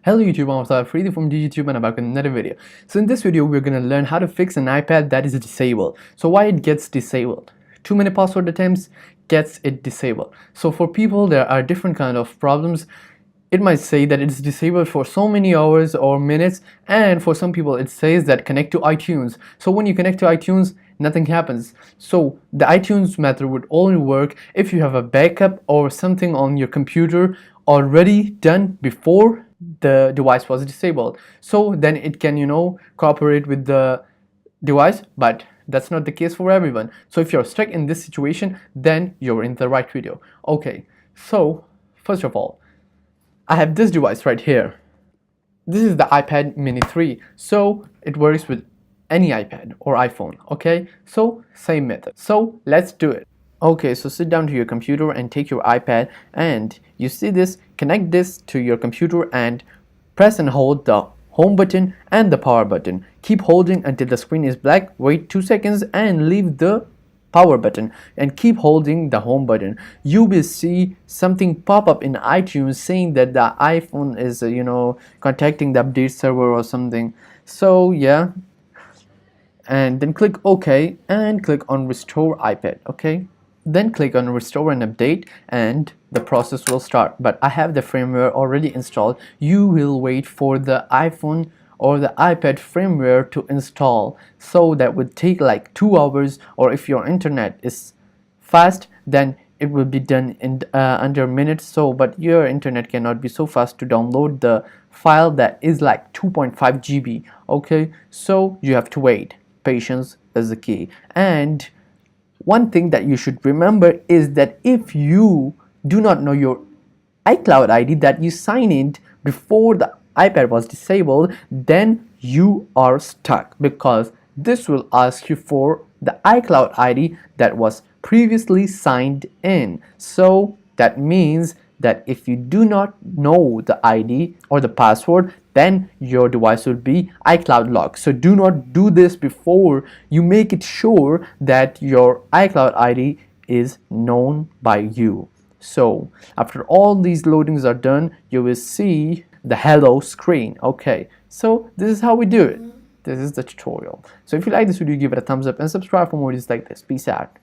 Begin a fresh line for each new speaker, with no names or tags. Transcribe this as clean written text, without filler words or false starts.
Hello YouTube, I'm Aftab AFRIDI from YouTube and I'm back with another video. So in this video we're going to learn how to fix an iPad that is disabled. So why it gets disabled? Too many password attempts gets it disabled. So for people there are different kind of problems. It might say that it's disabled for so many hours or minutes, and for some people it says that connect to iTunes. So when you connect to iTunes, nothing happens. So the iTunes method would only work if you have a backup or something on your computer already done before the device was disabled. So then it can, cooperate with the device, but that's not the case for everyone. So if you're stuck in this situation, then you're in the right video. Okay, so first of all, I have this device right here. This is the iPad mini 3. So it works with any iPad or iPhone. Okay, so same method. So let's do it. Okay, so sit down to your computer and take your iPad, and you see this, connect this to your computer and press and hold the home button and the power button. Keep holding until the screen is black. Wait 2 seconds and leave the power button and keep holding the home button. You will see something pop up in iTunes saying that the iPhone is contacting the update server or something. So yeah, and then click OK and click on restore iPad. Okay, then click on restore and update and the process will start. But I have the firmware already installed. You will wait for the iPhone or the iPad firmware to install, so that would take like 2 hours, or if your internet is fast then it will be done in under minutes. So but your internet cannot be so fast to download the file that is like 2.5 GB. Okay, so you have to wait. Patience is the key. And one thing that you should remember is that if you do not know your iCloud ID that you signed in before the iPad was disabled, then you are stuck, because this will ask you for the iCloud ID that was previously signed in. So that means that if you do not know the ID or the password, then your device will be iCloud locked. So do not do this before you make it sure that your iCloud ID is known by you. So after all these loadings are done, you will see the hello screen. Okay, so this is how we do it. This is the tutorial. So if you like this video, give it a thumbs up and subscribe for more videos like this. Peace out.